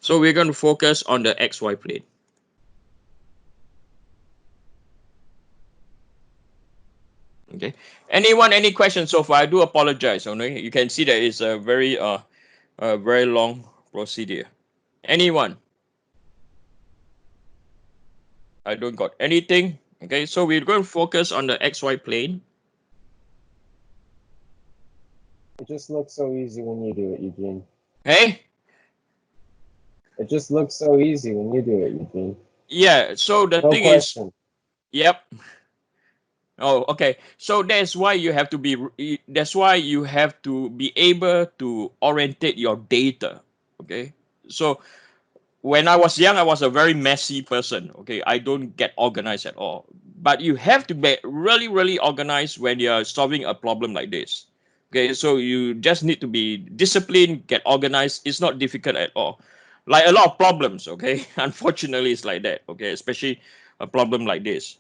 So we're going to focus on the XY plane. Okay. Anyone, any questions so far? I do apologize. Okay? You can see that it's a very long procedure. Anyone? I don't got anything. Okay, so we're going to focus on the XY plane. It just looks so easy when you do it, Eugene. Hey? It just looks so easy when you do it, Eugene. Yeah, so the No thing is, question. yep. Oh, okay. So that's why you have to be able to orientate your data. Okay. So when I was young, I was a very messy person. Okay. I don't get organized at all. But you have to be really, really organized when you're solving a problem like this. Okay. So you just need to be disciplined, get organized. It's not difficult at all. Like a lot of problems. Okay. Unfortunately, it's like that. Okay. Especially a problem like this.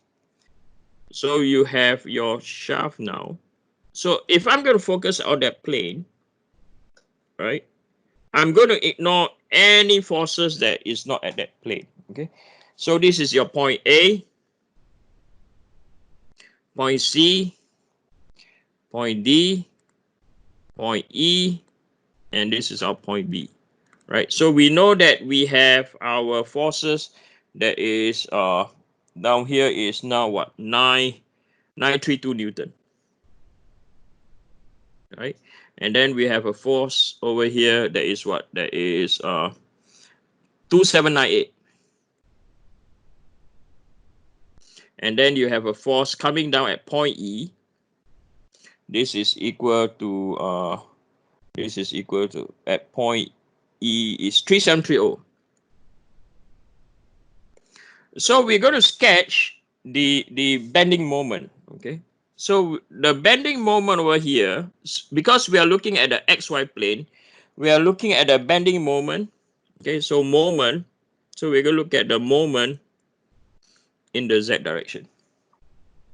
So you have your shaft now. So if I'm going to focus on that plane, right, I'm going to ignore any forces that is not at that plane. Okay. So this is your point A, point C, point D, point E, and this is our point B. Right. So we know that we have our forces that is down here is now what? 932 Newton. Right, and then we have a force over here that is what? That is 2798, and then you have a force coming down at point E. This is equal to at point E is 3730. So we're going to sketch the bending moment. Okay, so the bending moment over here, because we are looking at the XY plane, we are looking at the bending moment. Okay, so moment. So we're going to look at the moment in the Z direction.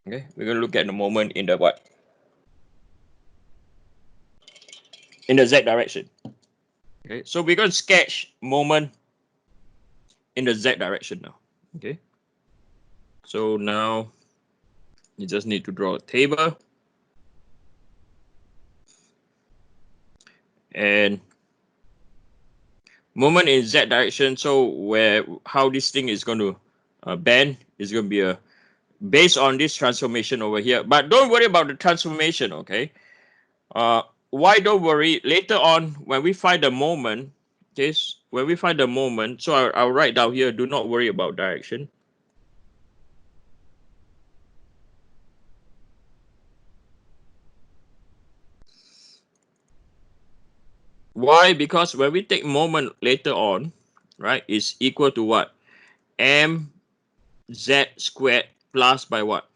Okay, we're going to look at the moment in the what? In the Z direction. Okay, so we're going to sketch moment in the Z direction now. Okay, so now you just need to draw a table. And moment in Z direction, so how this thing is going to bend is going to be based on this transformation over here. But don't worry about the transformation, okay? Why don't worry? Later on, when we find the moment, okay, when we find the moment, so I'll write down here, do not worry about direction. Why? Because when we take moment later on, right, is equal to what? mz squared plus by what?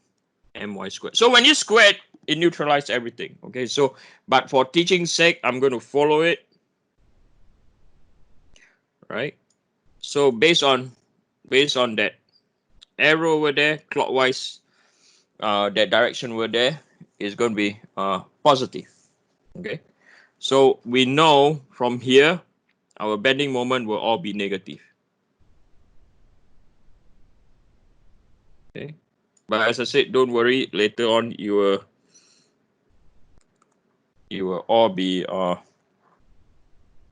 My squared. So when you square it neutralizes everything. Okay, so but for teaching sake, I'm going to follow it. Right. So based on that arrow over there, clockwise, that direction over there is going to be positive. Okay. So we know from here our bending moment will all be negative. Okay. But as I said, don't worry. Later on, you will all be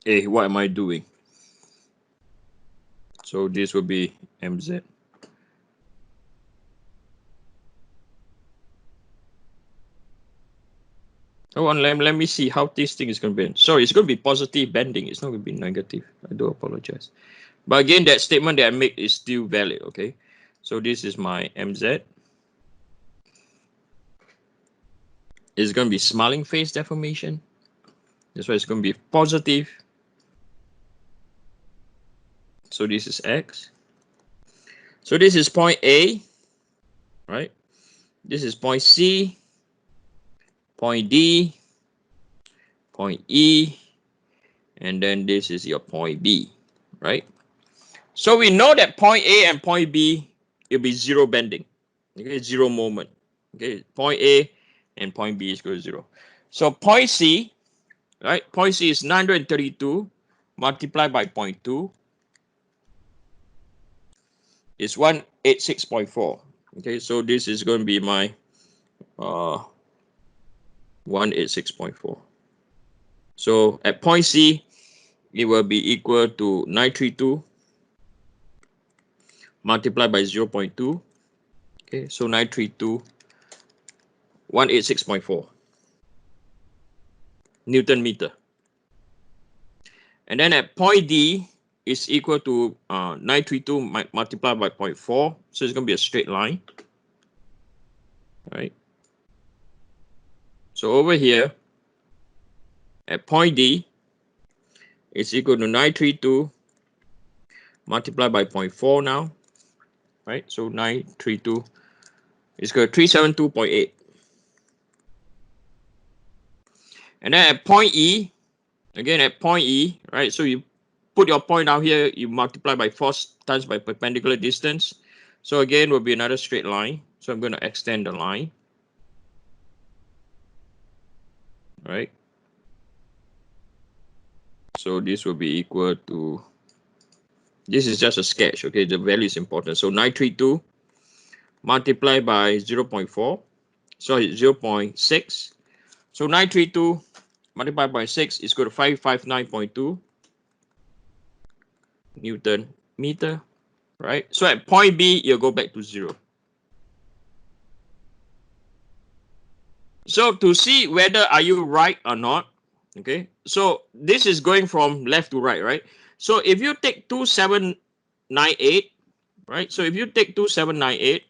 hey, what am I doing? So this will be mz. Oh, and let me see how this thing is going to be. Sorry, it's going to be positive bending. It's not going to be negative. I do apologize. But again, that statement that I make is still valid. Okay. So this is my mz. It's going to be smiling face deformation. That's why it's going to be positive. So this is x. So this is point A, right? This is point C, point D, point E, and then this is your point B, right? So we know that point A and point B, it'll be zero bending. Okay, zero moment. Okay, point A and point B is equal to 0. So point C, right? Point C is 932 multiplied by 0.2. is 186.4. Okay, so this is going to be my 186.4. So at point C, it will be equal to 932 multiplied by 0.2. Okay, so 932, 186.4 Newton meter. And then at point D is equal to 932 multiplied by 0.4. So it's going to be a straight line. Right. So over here, at point D, it's equal to 932 multiplied by 0.4 now. Right. So 932 is equal to 372.8. And then at point E, again at point E, right? So you put your point out here, you multiply by 4 times by perpendicular distance. So again, will be another straight line. So I'm going to extend the line. Right? So this will be equal to, this is just a sketch, okay? The value is important. So 932 multiplied by 0.4, sorry, 0.6. So 932 multiplied by 6 is equal to 559.2 Newton meter, right? So at point B, you'll go back to 0. So to see whether are you right or not, okay, so this is going from left to right, right? So if you take 2798, right? So if you take 2798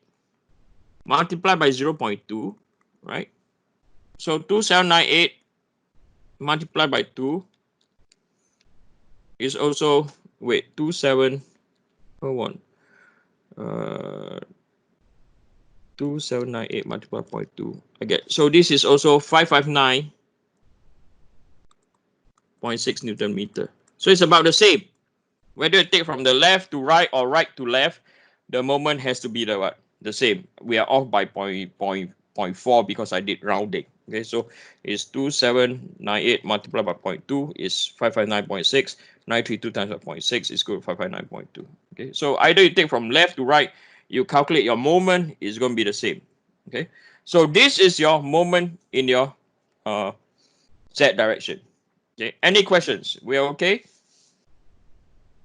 multiplied by 0.2, right? So 2798 multiplied by 2 is also, wait, 2701. 2798 multiplied by 2. Okay, so this is also 559.6 Newton meter. So it's about the same. Whether you take from the left to right or right to left, the moment has to be the what? The same. We are off by 0.4 because I did rounding. Okay, so it's 2798 multiplied by 0.2 is 559.6. 932 times by 0.6 is equal to 559.2. Okay, so either you take from left to right, you calculate your moment, is going to be the same. Okay, so this is your moment in your Z direction. Okay, any questions? We are okay?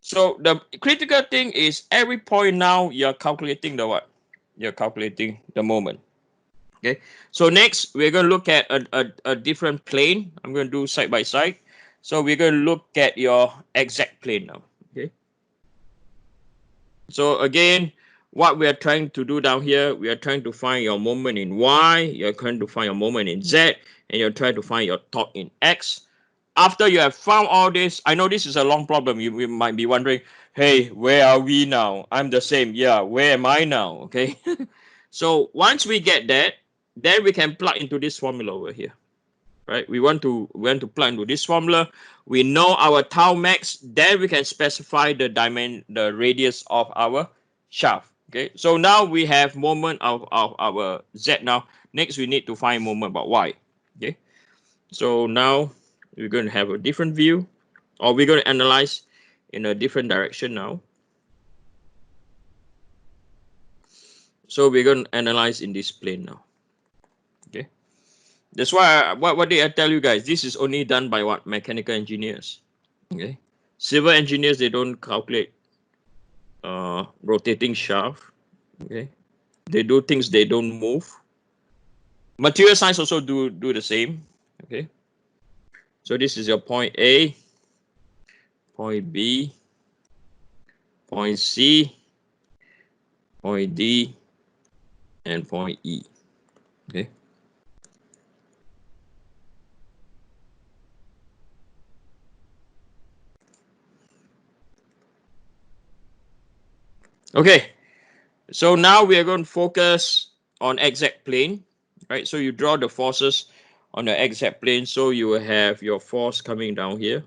So the critical thing is every point now you're calculating the what? You're calculating the moment. Okay. So next we're going to look at a different plane. I'm going to do side by side. So we're going to look at your exact plane now. Okay. So again, what we are trying to do down here, we are trying to find your moment in Y, you're trying to find your moment in Z, and you're trying to find your torque in X. After you have found all this, I know this is a long problem. You might be wondering, hey, where are we now? I'm the same. Yeah, where am I now? Okay. So once we get that, then we can plug into this formula over here. Right? We want to plug into this formula. We know our tau max, then we can specify the radius of our shaft. Okay. So now we have moment of our Z now. Next we need to find moment about Y. Okay. So now we're going to have a different view, or we're going to analyze in a different direction now. So we're going to analyze in this plane now. Okay. That's why what did I tell you guys? This is only done by what? Mechanical engineers. Okay. Civil engineers, they don't calculate rotating shaft. Okay. They do things, they don't move. Material science also do the same. Okay. So this is your point A, point B, point C, point D, and point E. Okay. Okay. So now we are going to focus on exact plane, right? So you draw the forces on the exact plane. So you will have your force coming down here,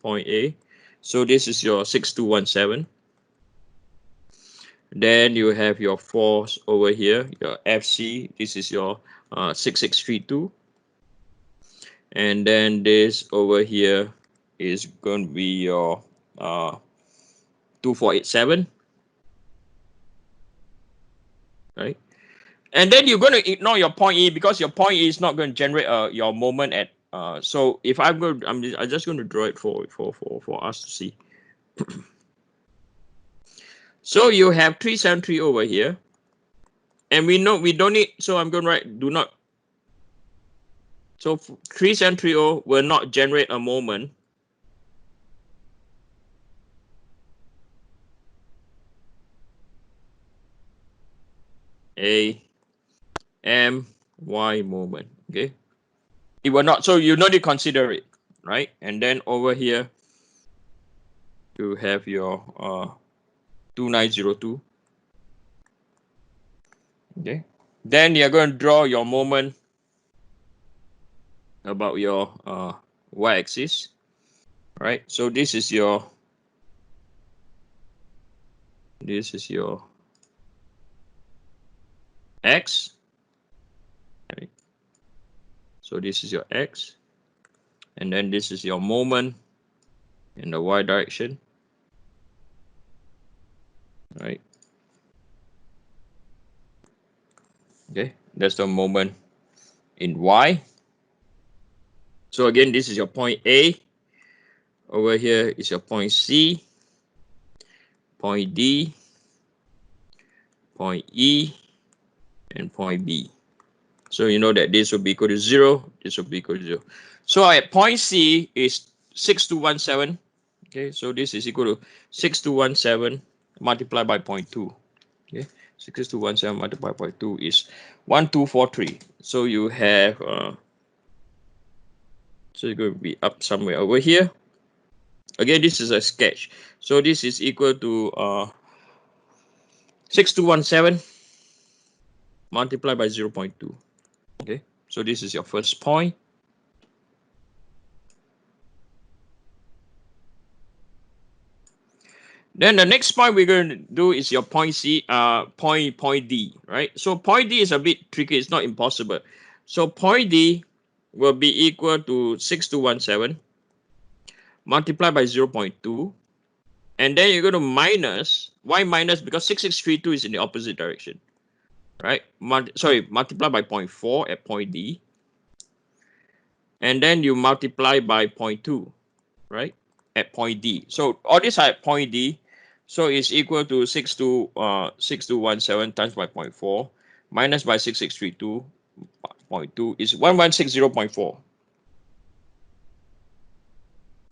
point A. So this is your 6217. Then you have your force over here, your FC. This is your 6632. And then this over here is going to be your 2487. And then you're going to ignore your point E because your point E is not going to generate your moment at. So if I'm going, I'm just going to draw it for us to see. So you have 373 over here, and we know we don't need. So I'm going to write do not. So 3730 will not generate a moment. A M Y moment. Okay. It will not, so you need to consider it, right? And then over here you have your 2902. Okay. Then you're going to draw your moment about your y-axis, right? So this is your x. Right? So this is your x, and then this is your moment in the y direction, right? Okay, that's the moment in y. So again, this is your point A. Over here is your point C, point D, point E, and point B. So you know that this will be equal to 0, this will be equal to 0. So at point C is 6217. Okay, so this is equal to 6217 multiplied by 0.2. Okay, 6217 multiplied by 2 is 1243. So you have so it's going to be up somewhere over here. Again, this is a sketch. So this is equal to 6217 multiplied by 0.2. Okay, so this is your first point. Then the next point we're going to do is your point C, point D, right? So point D is a bit tricky. It's not impossible. So point D will be equal to 6217 multiplied by 0.2. And then you're going to minus, why minus? Because 6632 is in the opposite direction, right? Multiply by 0.4 at point D. And then you multiply by 0.2, right? At point D. So all these are at point D. So it's equal to 6217 times by 0.4 minus by 6632.2 is 1160.4.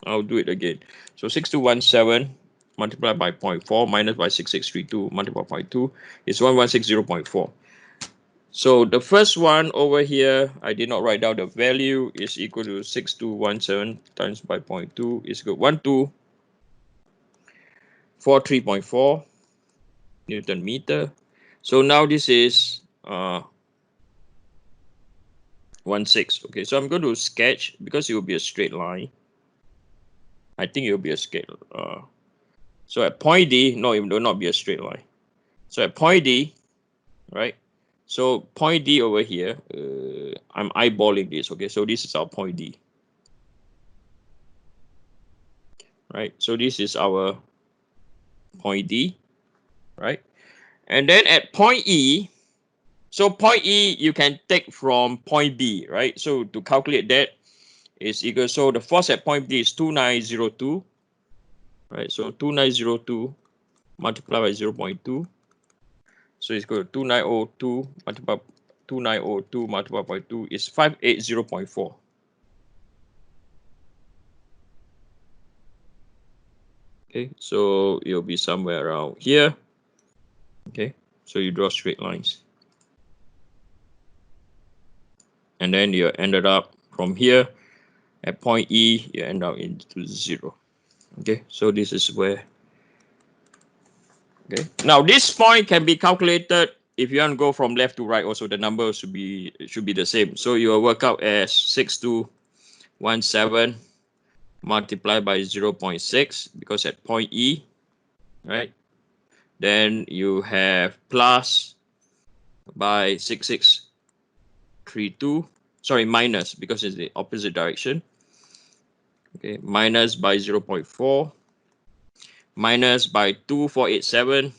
I'll do it again. So 6217 multiplied by 0.4 minus by 6632 multiplied by 0.2 is 1160.4. So the first one over here, I did not write down the value, is equal to 6217 times by 0.2 is equal to 1243.4 Newton meter. So now this is 16. Okay, so I'm going to sketch because it will be a straight line. I think it will be a straight. So at point D, no, it will not be a straight line. So at point D, right? So point D over here, I'm eyeballing this. Okay, so this is our point D. Right, so this is our point D, right? And then at point E, so point E you can take from point B, right? So to calculate that is equal, so the force at point B is 2902, right? So 2902 multiplied by 0.2. So it's equal to 2902 multiplied by 2 is 580.4. Okay, so it'll be somewhere around here. Okay, so you draw straight lines. And then you ended up from here at point E, you end up into 0. Okay, so this is where. Okay, now this point can be calculated if you want to go from left to right. Also, the number should be the same. So you will work out as 6217 multiplied by 0.6 because at point E, right? Then you have plus by 6632. Sorry, minus because it's the opposite direction. Okay, minus by 0.4, minus by 2487